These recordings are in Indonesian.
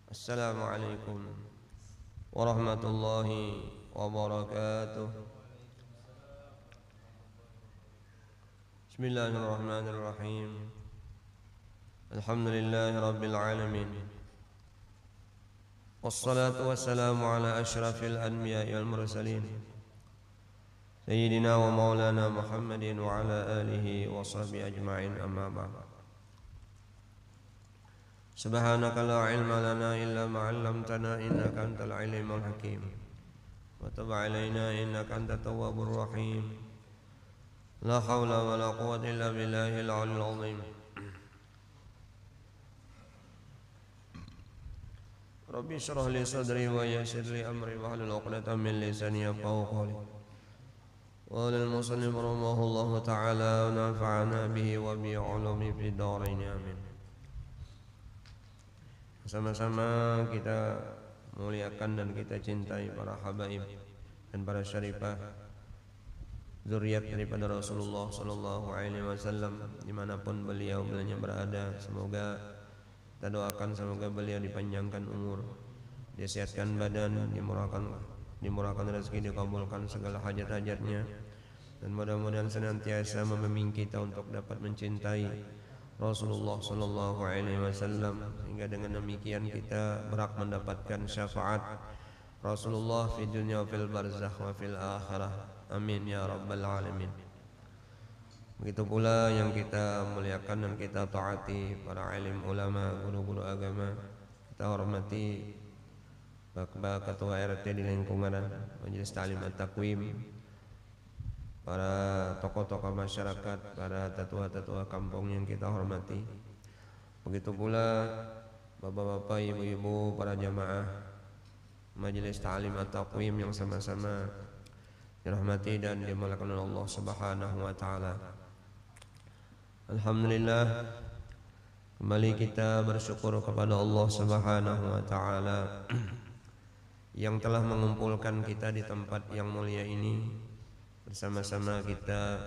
Assalamualaikum warahmatullahi wabarakatuh. Bismillahirrahmanirrahim. Alhamdulillahi rabbil alamin. Wassalatu wassalamu ala asyrafil anbiya'i wal mursalin Sayyidina wa maulana Muhammadin wa ala alihi wa sahbihi ajma'in, amma ba'd. Subhanaka la ilma lana illa ma 'allamtana innaka antal alimul hakim. Wa tub 'alaina innaka antat tawwabur rahim. La haula wa la quwwata illa billahil 'aliyyil 'azim. Rabbi shrah li sadri wa yassir li amri wahlul 'uqdatam min lisani yafqahu qawli. Qala al-musannif rahimahullahu ta'ala wa nafa'ana bihi wa bi 'ulumi fid dharain amin. Sama-sama kita muliakan dan kita cintai para habaib dan para syarifah zuriat daripada Rasulullah sallallahu alaihi wasallam dimanapun beliau berada. Semoga kita doakan semoga beliau dipanjangkan umur, disehatkan badan, dimurahkan rezeki, dikabulkan segala hajat-hajatnya, dan mudah-mudahan senantiasa membimbing kita untuk dapat mencintai Rasulullah sallallahu alaihi wasallam, hingga dengan demikian kita berhak mendapatkan syafaat Rasulullah fi dunya fil barzakh wa fil akhirah. Amin ya rabbal alamin. Begitu pula yang kita muliakan dan kita taati para alim ulama, guru-guru agama. Kita hormati Bapak Ketua RT di lingkungan Majelis Ta'lim At-Taqwim, para tokoh-tokoh masyarakat, para tetua-tetua kampung yang kita hormati. Begitu pula bapak-bapak, ibu-ibu, para jamaah Majelis Ta'lim At-Taqwim yang sama-sama dirahmati dan dimuliakan oleh Allah Subhanahu wa taala. Alhamdulillah, kembali kita bersyukur kepada Allah Subhanahu wa taala yang telah mengumpulkan kita di tempat yang mulia ini. Bersama-sama kita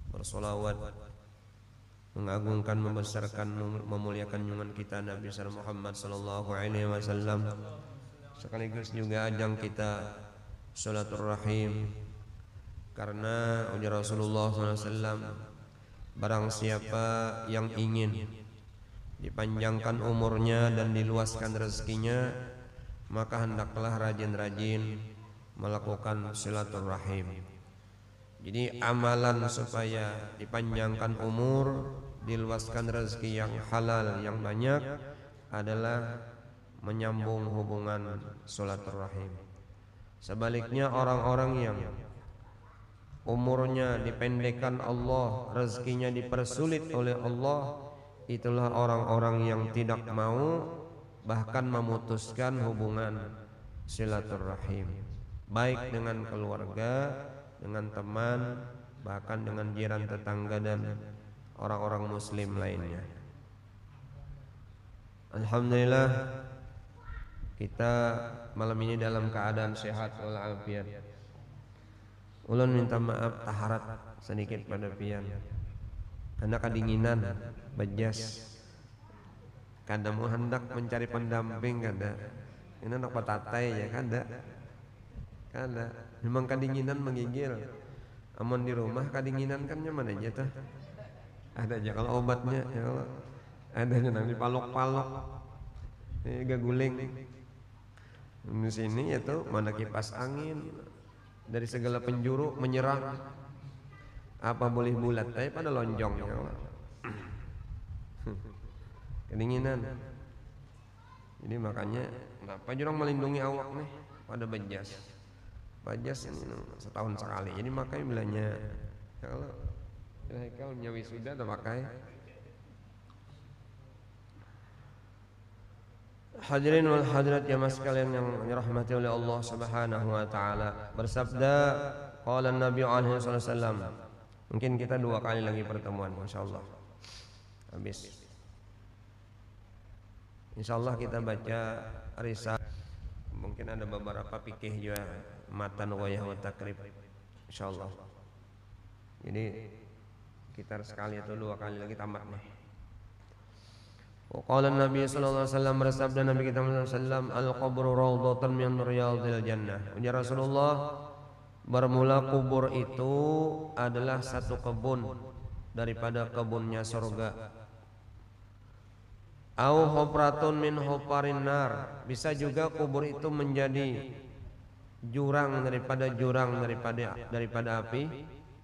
bersolawat, mengagungkan, membesarkan, memuliakan junjungan kita Nabi Muhammad sallallahu alaihi wasallam, sekaligus juga ajang kita sholaturrahim, karena ujar Rasulullah SAW, barang siapa yang ingin dipanjangkan umurnya dan diluaskan rezekinya, maka hendaklah rajin-rajin melakukan silaturahim. Jadi amalan supaya dipanjangkan umur, diluaskan rezeki yang halal yang banyak adalah menyambung hubungan silaturahim. Sebaliknya orang-orang yang umurnya dipendekkan Allah, rezekinya dipersulit oleh Allah, itulah orang-orang yang tidak mau bahkan memutuskan hubungan silaturahim, baik dengan keluarga, dengan teman, bahkan dengan jiran, tetangga, dan orang-orang muslim lainnya. Alhamdulillah, kita malam ini dalam keadaan sehat walafiat. Ulun minta maaf taharat sedikit pada pian, karena kedinginan bejas. Kadang hendak mencari pendamping, kada ini anak patatai ya, kada memang kedinginan menggigil. Amun di rumah kedinginan kan nyaman aja tuh, ada aja kalau obatnya ya, kalau ada nang dipalok-palok gak guling di sini itu mana kipas angin dari segala penjuru menyerang, apa boleh bulat tapi pada lonjong ya. Kedinginan. Jadi makanya kenapa jurang melindungi awak nih pada bejas ini setahun sekali. Jadi makanya bilanya kalau nyawi sudah udah pakai. Hadirin wal hadirat jamaah sekalian yang dirahmati oleh Allah Subhanahu wa taala, bersabda qala Nabi alaihi wasallam. Mungkin kita 2 kali lagi pertemuan insyaallah. Habis. Insyaallah kita baca risalah, mungkin ada beberapa fikih juga, matan wayah wa takrib insyaallah. Jadi kita sekali atau 2 kali lagi tamat nih. Qala Nabi sallallahu alaihi wasallam, bersabda Nabi kita sallallahu alaihi wasallam, al-qabru raudhatun min riyadil jannah. Ujar Rasulullah, bermula kubur itu adalah satu kebun daripada kebunnya surga. Au hufratun min hufarin nar, bisa juga kubur itu menjadi jurang daripada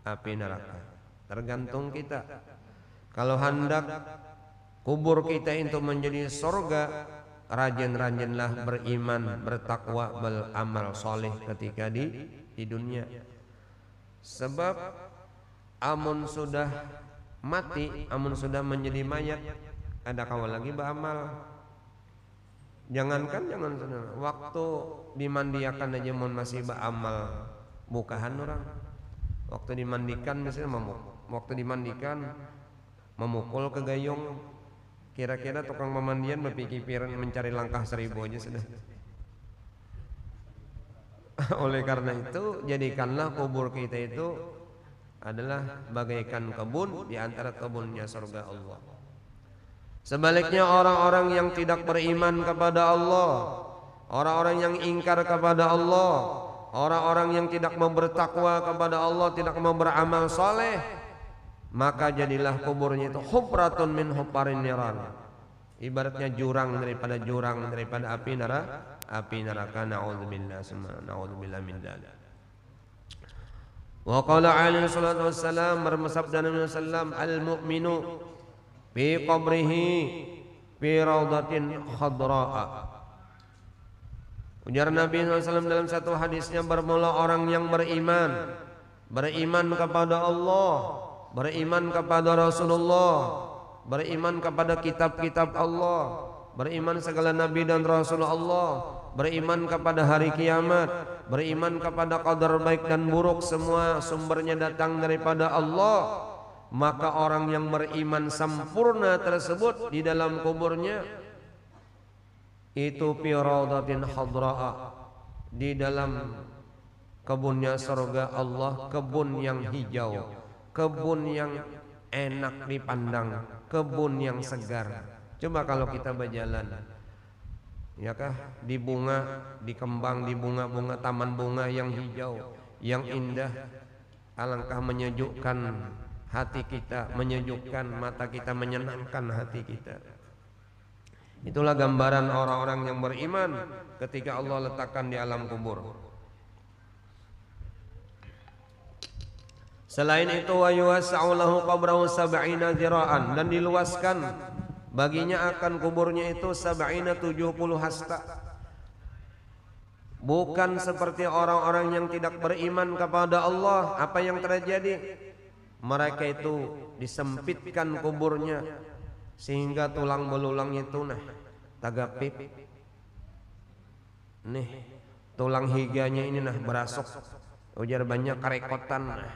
api neraka. Tergantung kita. Kalau hendak kubur kita itu menjadi surga, rajin-rajinlah beriman, bertakwa, beramal soleh ketika di dunia. Sebab amun sudah mati, amun sudah menjadi mayat, ada kawal lagi beramal. Jangan waktu dimandiakan aja mun masih beramal, bukahan orang. Waktu dimandikan misalnya memukul ke gayung, kira-kira tukang pemandian berpikiran mencari langkah 1000 aja sudah. Oleh karena itu, jadikanlah kubur kita itu adalah bagaikan kebun di antara kebunnya surga Allah. Sebaliknya orang-orang yang tidak beriman kepada Allah, orang-orang yang ingkar kepada Allah, orang-orang yang tidak mau bertakwa kepada Allah, tidak mau beramal soleh, maka jadilah kuburnya itu hufratun min hufarin niran, ibaratnya jurang daripada api neraka. Na'udzubillah min dzalik. Wa qala alaihi salatu wassalam, bersabda Nabi sallallahu alaihi wasallam, al-mu'minu fi qabrihi fi raudatin khadra'a. Ujar Nabi SAW dalam satu hadisnya, bermula orang yang beriman kepada Allah, beriman kepada Rasulullah, beriman kepada kitab-kitab Allah, beriman segala nabi dan Rasulullah, beriman kepada hari kiamat, beriman kepada qadar baik dan buruk, semua sumbernya datang daripada Allah. Maka orang yang beriman sempurna tersebut di dalam kuburnya itu fi raudatin hadra'a, di dalam kebunnya surga Allah, kebun yang hijau, kebun yang enak dipandang, kebun yang segar. Coba kalau kita berjalan, ya kah, di bunga, di kembang, di bunga-bunga, taman bunga yang hijau, yang indah, alangkah menyejukkan hati kita, menyejukkan mata kita, menyenangkan hati kita. Itulah gambaran orang-orang yang beriman ketika Allah letakkan di alam kubur. Selain itu, wa yuwassa'u lahu qabrahu 70 zira'an, dan diluaskan baginya akan kuburnya itu 70 hasta. Bukan seperti orang-orang yang tidak beriman kepada Allah. Apa yang terjadi? Mereka itu disempitkan kuburnya sehingga tulang belulangnya itu tagapip. Nih, tulang higanya ini berasuk. Ujar banyak karekotan.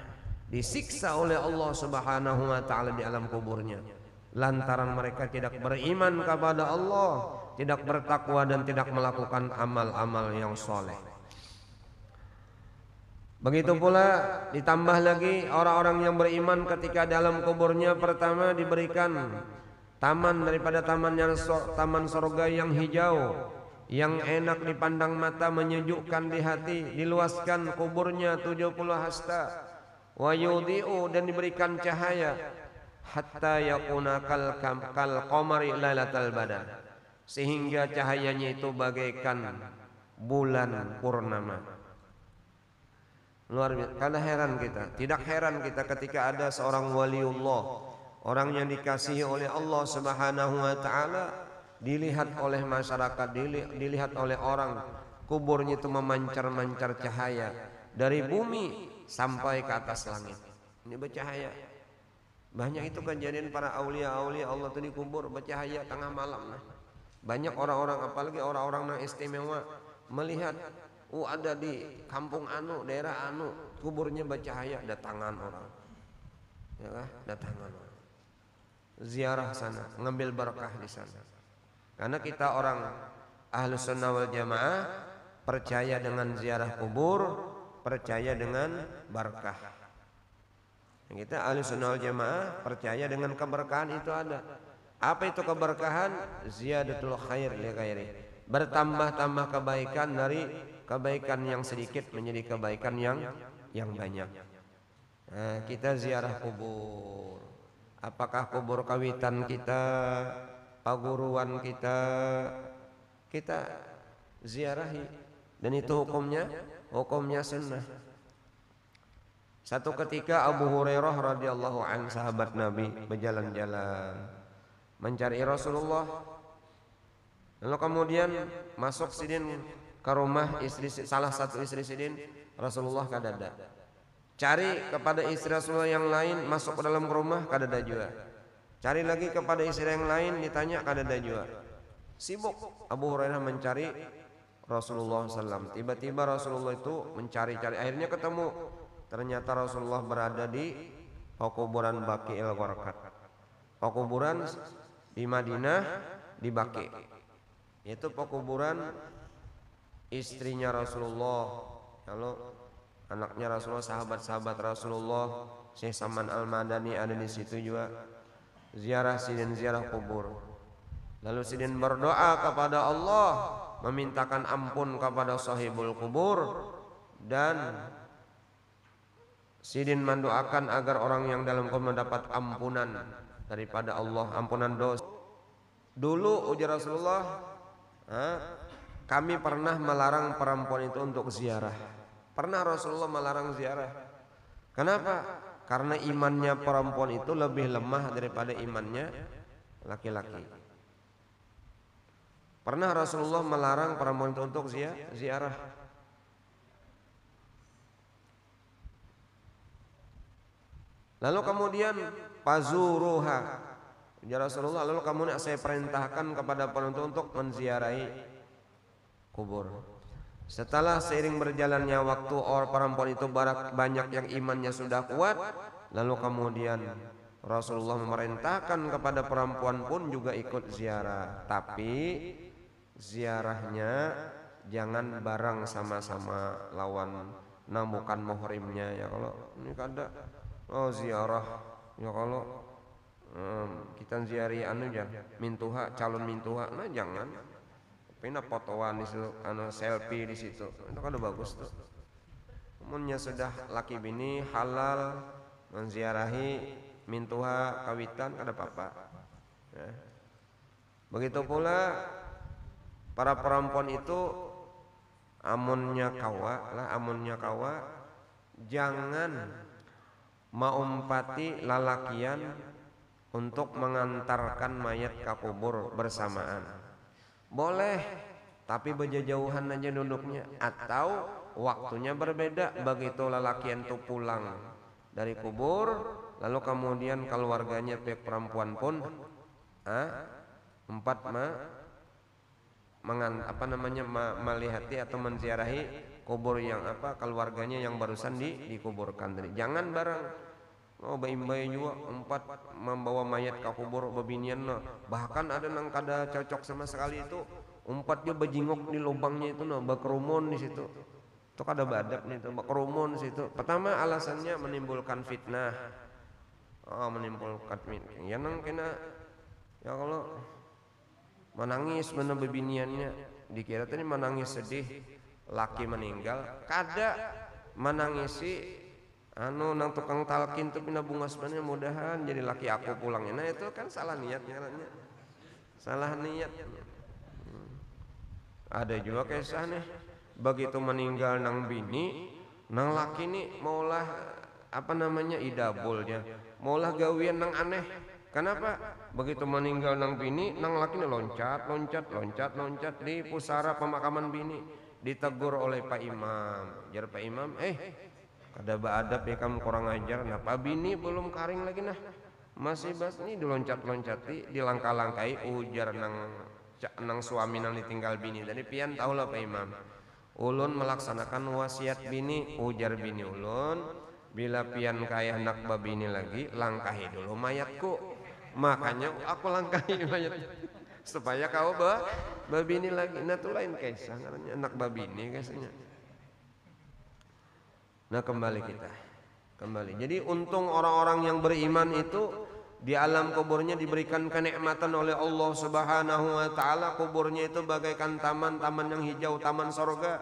Disiksa oleh Allah Subhanahu wa taala di alam kuburnya. Lantaran mereka tidak beriman kepada Allah, tidak bertakwa dan tidak melakukan amal-amal yang soleh. Begitu pula ditambah lagi orang-orang yang beriman ketika dalam kuburnya, pertama diberikan taman daripada taman surga yang hijau, yang enak dipandang mata, menyejukkan di hati. Diluaskan kuburnya 70 hasta. Wa yudhi'u, dan diberikan cahaya, hatta yakuna kal qamari lailatal badar, sehingga cahayanya itu bagaikan bulan purnama. Luar biasa. Karena tidak heran kita ketika ada seorang waliullah, orang yang dikasihi oleh Allah Subhanahu wa taala, dilihat oleh masyarakat, dilihat oleh orang, kuburnya itu memancar-mancar cahaya dari bumi sampai ke atas langit. Ini bercahaya. Banyak itu kejadian para aulia-aulia Allah itu dikubur bercahaya tengah malam. Banyak orang-orang, apalagi orang-orang yang istimewa, melihat ada di kampung anu, daerah anu, kuburnya bercahaya, datangan orang. Ya kah? Datangan orang. Ziarah sana, ngambil berkah di sana. Karena kita orang Ahlus Sunnah wal Jamaah percaya dengan ziarah kubur, percaya dengan berkah. Kita Ahlus Sunnah wal Jamaah percaya dengan keberkahan itu ada. Apa itu keberkahan? Ziyadatul khair li ghairi. Bertambah-tambah kebaikan dari kebaikan yang sedikit menjadi kebaikan yang banyak. Nah, kita ziarah kubur. Apakah kubur kawitan kita, paguruan kita, kita ziarahi, dan itu hukumnya sunnah. Satu ketika Abu Hurairah radhiyallahu anhu, sahabat Nabi, berjalan-jalan mencari Rasulullah. Lalu kemudian masuk sidin ke rumah istri, salah satu istri sidin Rasulullah kadada. Cari kepada istri Rasulullah yang lain, masuk ke dalam rumah kadada juga. Cari lagi kepada istri yang lain, ditanya kadada juga. Sibuk Abu Hurairah mencari Rasulullah SAW. Tiba-tiba Rasulullah itu mencari-cari, akhirnya ketemu. Ternyata Rasulullah berada di kuburan Baqi'il Gharqad, kuburan di Madinah, di Baqi. Itu kuburan istrinya Rasulullah, lalu anaknya Rasulullah, sahabat-sahabat Rasulullah. Syekh Saman Al-Madani ada di situ juga. Ziarah sidin, ziarah kubur. Lalu sidin berdoa kepada Allah, memintakan ampun kepada sahibul kubur, dan sidin mendoakan agar orang yang dalam kubur mendapat ampunan daripada Allah, ampunan dosa. Dulu ujar Rasulullah, kami pernah melarang perempuan itu untuk ziarah. Pernah Rasulullah melarang ziarah. Kenapa? Karena imannya perempuan itu lebih lemah daripada imannya laki-laki. Pernah Rasulullah melarang perempuan itu untuk ziarah. Lalu kemudian pazuruha, ya Rasulullah, lalu kemudian saya perintahkan kepada perempuan untuk menziarahi kubur. Setelah seiring berjalannya waktu, orang perempuan itu banyak yang imannya sudah kuat. Lalu kemudian Rasulullah memerintahkan kepada perempuan pun juga ikut ziarah. Tapi ziarahnya jangan bareng sama-sama lawan, bukan muhrimnya ya. Kalau ini kada ziarah ya, kalau kita ziarahi mintuha, calon mintuha, nah jangan. Pina fotoan di situ, selfie di situ, itu kan udah bagus tuh. Umumnya sudah laki bini halal menziarahi mintuha kawitan, kada apa-apa. Ya. Begitu pula para perempuan itu amunnya kawa, jangan maumpati lalakian untuk mengantarkan mayat ke kubur bersamaan. Boleh, tapi berjauhan aja duduknya, atau waktunya berbeda. Begitu lalakian itu pulang dari kubur, lalu kemudian keluarganya pihak perempuan pun melihati atau menziarahi kubur yang keluarganya yang barusan dikuburkan tadi. Jangan bareng. Bayi juga empat membawa mayat ke kubur bebinian. Bahkan ada yang kada cocok sama sekali itu, empatnya bejingok di lubangnya itu, berkerumun di situ. Itu kada badap nih itu, berkerumun di situ. Pertama alasannya menimbulkan fitnah. Menimbulkan fitnah. Ya nang kena ya kalau menangis mana bebiniannya, dikira tadi menangis sedih laki meninggal, kada menangisi nang tukang talkin tuh pindah bunga sebenarnya, mudahan jadi laki aku pulangnya. Nah itu kan salah niatnya, salah niat. Ada juga kisah nih, begitu meninggal nang bini, nang laki nih maulah idabulnya, maulah gawian nang aneh. Kenapa? Begitu meninggal nang bini, nang laki nih loncat di pusara pemakaman bini. Ditegur oleh Pak Imam, jar Pak Imam, kada beadab ya kamu, kurang ajar. Nah Pak bini belum karing lagi, nah masih bas nih diloncat-loncati, dilangkah-langkai, ujar nang suami nang ditinggal bini tadi. Pian tahu lah Pak Imam, ulun melaksanakan wasiat bini, ujar bini ulun, bila pian kaya anak babini lagi, langkahi dulu mayatku. Makanya aku langkahi mayat supaya kau babini lagi. Nah itu lain kisah, anak babini kisahnya. Nah kembali. Jadi untung orang-orang yang beriman itu di alam kuburnya diberikan kenikmatan oleh Allah Subhanahu wa taala. Kuburnya itu bagaikan taman-taman yang hijau, taman sorga.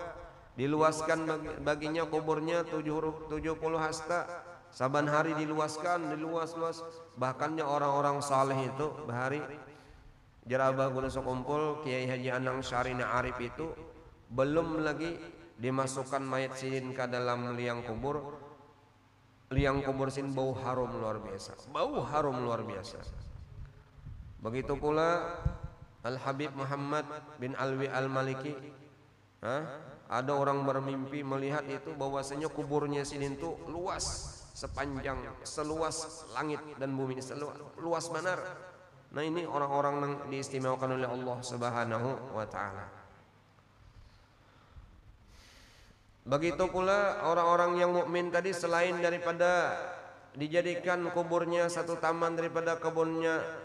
Diluaskan baginya kuburnya 70 hasta. Saban hari diluaskan, diluas-luas. Bahkannya orang-orang saleh itu bahari Jerabah guna sokumpul Kiai Haji Anang Syarina Arif itu belum lagi dimasukkan mayat sidin ke dalam liang kubur. Liang kubur sin bau harum luar biasa. Bau harum luar biasa. Begitu pula Al Habib Muhammad bin Alwi Al Maliki. Ada orang bermimpi melihat itu bahwasanya kuburnya sidin itu luas, seluas langit dan bumi, luas benar. Nah ini orang-orang yang diistimewakan oleh Allah Subhanahu wa taala. Begitu pula orang-orang yang mukmin tadi, selain daripada dijadikan kuburnya satu taman daripada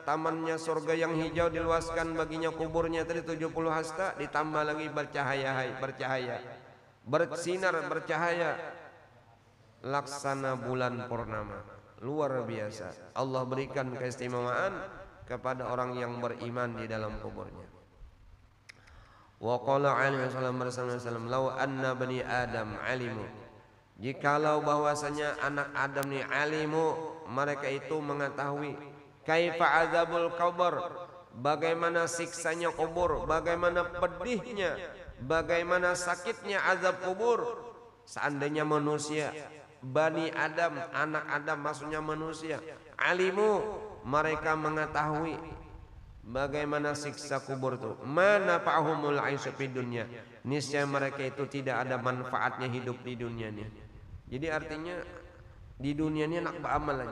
tamannya surga yang hijau, diluaskan baginya kuburnya tadi 70 hasta, ditambah lagi bercahaya, bersinar, bercahaya laksana bulan purnama. Luar biasa. Allah berikan keistimewaan kepada orang yang beriman di dalam kuburnya. Wa qala alaihi wasallam law anna bani adam alimu, jikalau bahwasanya anak Adam ni alimu, mereka itu mengetahui kaifa azabul qabr, bagaimana siksanya kubur, bagaimana pedihnya, bagaimana sakitnya azab kubur. Seandainya manusia, Bani Adam, anak Adam maksudnya manusia, alimu, mereka mengetahui bagaimana siksa kubur itu, mana fa'humul aisyu fid dunya, niscaya mereka itu tidak ada manfaatnya hidup di dunia ini. Jadi artinya di dunia ini nak beramal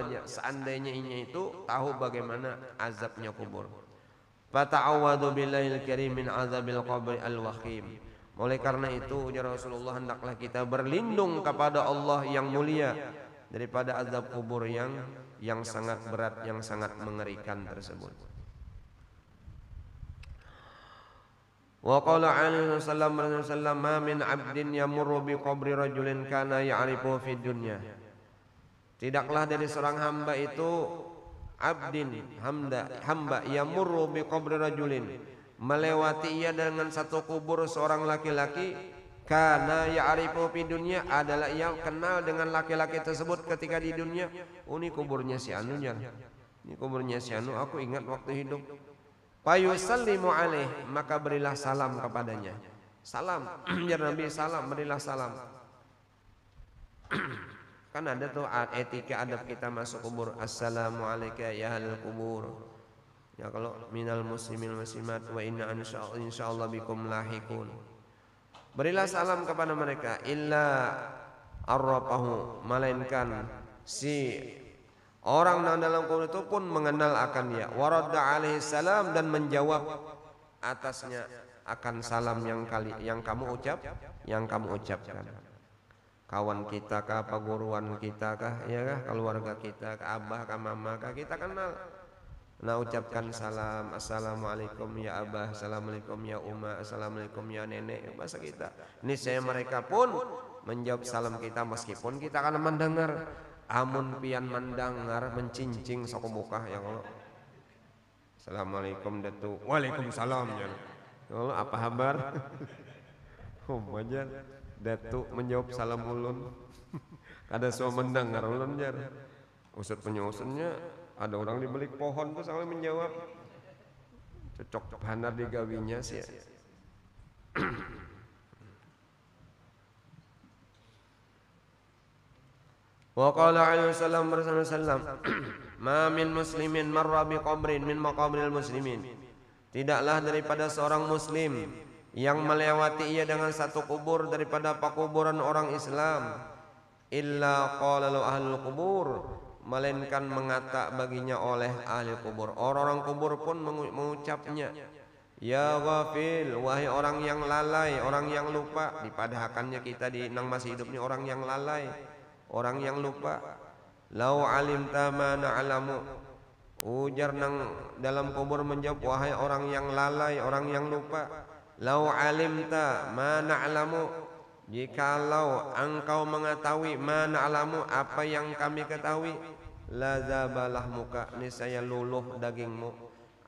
aja, seandainya ini itu tahu bagaimana azabnya kubur. Fata'awwadu billahil karim min azabil qabri al-wahim. Oleh karena itu ya Rasulullah, hendaklah kita berlindung kepada Allah yang mulia daripada azab kubur yang sangat berat, yang sangat mengerikan tersebut. Wa qala alaihi wasallam ma min 'abdin yamurru bi qabri rajulin kana ya'rifu fid dunya. Tidaklah dari seorang hamba itu hamba yamurru bi qabri rajulin, melewati ia dengan satu kubur seorang laki-laki, karena ya'rifu fi dunya, adalah yang kenal dengan laki-laki tersebut ketika di dunia. Ini kuburnya si anu nya, ini kuburnya si anu, aku ingat waktu hidup. Fayusallimu alaih, maka berilah salam kepadanya. Salam, ya Nabi, salam, berilah salam. Kan ada tuh etika adab kita masuk kubur, assalamu alayka ya ahlal kubur. Ya kalau minal muslimin muslimat wa inna insyaallah bikum lahikun. Berilah salam kepada mereka, illa arrafahu, melainkan si orang yang dalam kubur itu pun mengenal akan dia. Waradda alaihi salam, dan menjawab atasnya akan salam yang kamu ucapkan. Kawan kita kah, perguruan kita kah, ya kah, keluarga kita kah, abah kah, mama kah, kita kenal. Nah ucapkan salam, assalamualaikum ya abah, assalamualaikum ya umma, assalamualaikum ya nenek, bahasa kita. Ini saya mereka pun menjawab salam kita, meskipun kita akan mendengar. Amun pian mendengar mencincing sok buka ya Allah. Assalamualaikum datu. Waalaikumsalam ya Allah, apa kabar? Wajar datu menjawab salam ulun. Ada semua mendengar ulun jar. Usut penyusunnya ada orang di balik pohon tuh sampai menjawab. Cocok handar digawinya sih. Wa qala alaihi wasallam ma min muslimin marra bi qabrin min maqabril muslimin, tidaklah daripada seorang muslim yang melewati ia dengan satu kubur daripada pakuburan orang Islam, illa qala lahu ahlul qubur, melainkan mengata baginya oleh ahli kubur. Orang-orang kubur pun mengucapnya, ya ghafil, wahai orang yang lalai, orang yang lupa. Dipadahkannya kita di nang masih hidup ni orang yang lalai, orang yang lupa. Lau alimta ma na'lamu, ujar nang dalam kubur menjawab, wahai orang yang lalai, orang yang lupa. Lau alimta ma na'lamu, jikalau engkau mengetahui ma na'lamu, apa yang kami ketahui, la zabalah muka niscaya luluh dagingmu,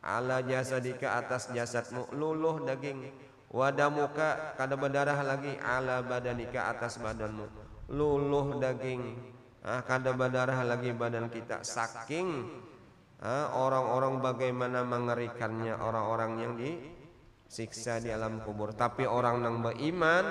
ala jasadika atas jasadmu luluh daging, wadamuka kada berdarah lagi, ala badanika atas badanmu luluh daging, kada berdarah lagi badan kita. Saking orang-orang bagaimana mengerikannya orang-orang yang disiksa di alam kubur. Tapi orang yang beriman,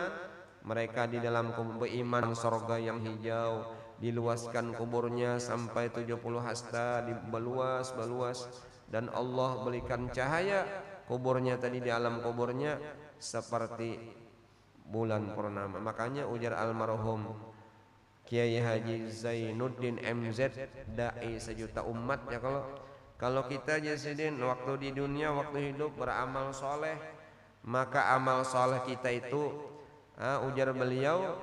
mereka di dalam kubur beriman sorga yang hijau, diluaskan kuburnya sampai 70 hasta, dibeluas-beluas, dan Allah berikan cahaya kuburnya tadi di alam kuburnya seperti bulan purnama. Makanya ujar almarhum Kiai Haji Zainuddin MZ, dai sejuta umat ya, kalau kita Jasidin waktu di dunia, waktu hidup beramal soleh, maka amal soleh kita itu ujar beliau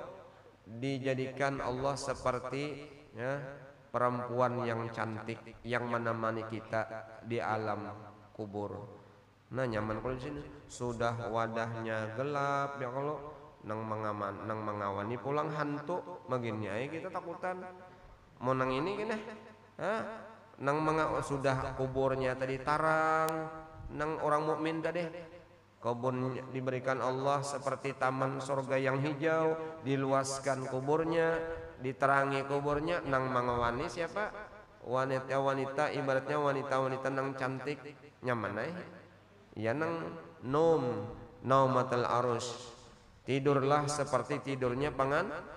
dijadikan Allah seperti perempuan yang cantik yang menemani kita di alam kubur. Nah nyaman kalau di sini sudah wadahnya gelap ya, kalau nang mengawani pulang hantu begini ay kita takutan mau nang ini gini nang sudah kuburnya tadi tarang, nang orang mukmin tadi kebun diberikan Allah seperti taman surga yang hijau, diluaskan kuburnya, diterangi kuburnya, nang mengawani siapa? Wanita-wanita, ibaratnya wanita-wanita nang cantik nyaman ay ya, nang naumatul arus, tidurlah seperti tidurnya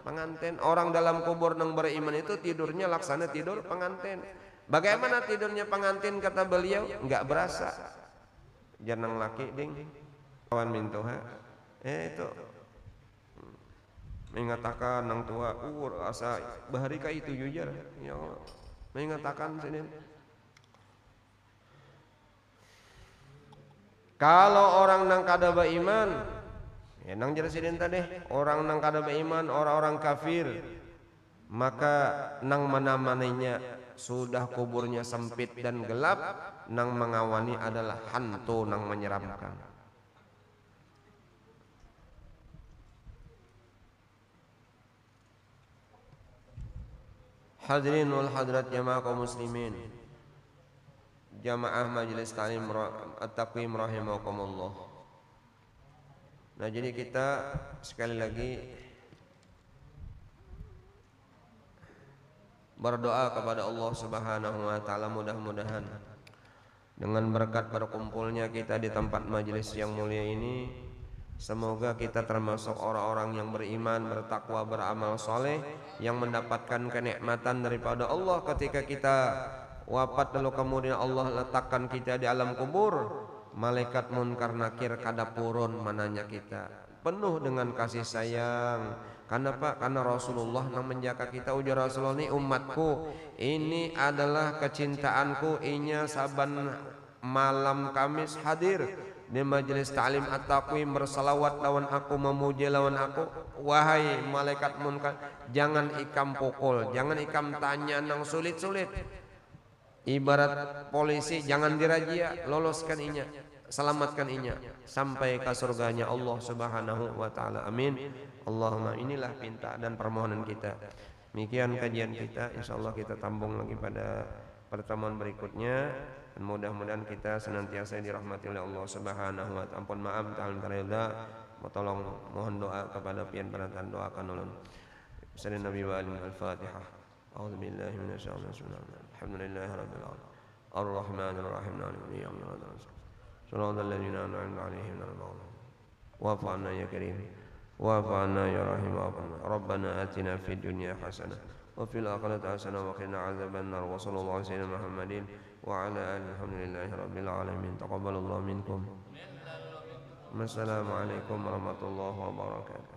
pengantin. Orang dalam kubur nang beriman itu tidurnya laksana tidur pengantin. Bagaimana tidurnya pengantin kata beliau? Enggak berasa. Janang laki ding kawan mintuha itu mengatakan nang tua asa bahari ka itu jujar ya Allah mengatakan sini. Kalau orang nang kada beriman ya nang jelasin tadi, orang nang kada beriman, orang-orang kafir, maka nang menamaninya sudah kuburnya sempit dan gelap, nang mengawani adalah hantu nang menyeramkan. Hadirin wal hadirat jamaah kaum muslimin, jamaah majelis ta'lim at-taqwim rahimakumullah. Nah jadi kita sekali lagi berdoa kepada Allah Subhanahu wa taala, mudah-mudahan dengan berkat berkumpulnya kita di tempat majelis yang mulia ini, semoga kita termasuk orang-orang yang beriman, bertakwa, beramal soleh, yang mendapatkan kenikmatan daripada Allah ketika kita wafat, lalu kemudian Allah letakkan kita di alam kubur. Malaikat munkar nakir kada purun menanya kita penuh dengan kasih sayang. Kenapa? Karena Rasulullah yang menjaga kita. Ujar Rasulullah, ini umatku, ini adalah kecintaanku, inya saban malam Kamis hadir di majelis ta'lim at-taqwim, bersalawat lawan aku, memuji lawan aku. Wahai malaikat munkar, jangan ikam pukul, jangan ikam tanya nang sulit-sulit. Ibarat polisi, jangan dirajia, loloskan inya, selamatkan inya sampai ke surganya Allah Subhanahu wa taala. Amin. Allahumma, inilah pinta dan permohonan kita. Demikian kajian kita, insyaallah kita tambung lagi pada pertemuan berikutnya, dan mudah-mudahan kita senantiasa dirahmati oleh Allah Subhanahu wa taala. Ampun maaf ta'ala kareda, tolong mohon doa kepada pian penantan, doakan ulun. Sallallahu Nabi wa alihi al-Fatihah. A'udzu billahi minasyaitonir rajim. Alhamdulillahi rabbil alamin. Ar-Rahmanir Rahim. Maliki yaumiddin. Shiratal ladzina an'amta 'alaihim ghairil maghdubi 'alaihim wa'fu ya karim. Wa'fu 'anna ya rahim. Rabbana atina fid dunya hasanah wa fil akhirati hasanah wa qina 'adzabannar. Wa sallallahu alaihi wasallam Muhammadin wa ala alihi alhamdulillahi rabbil alamin. Taqabbalallahu minkum. Wassalamu alaikum warahmatullahi wabarakatuh.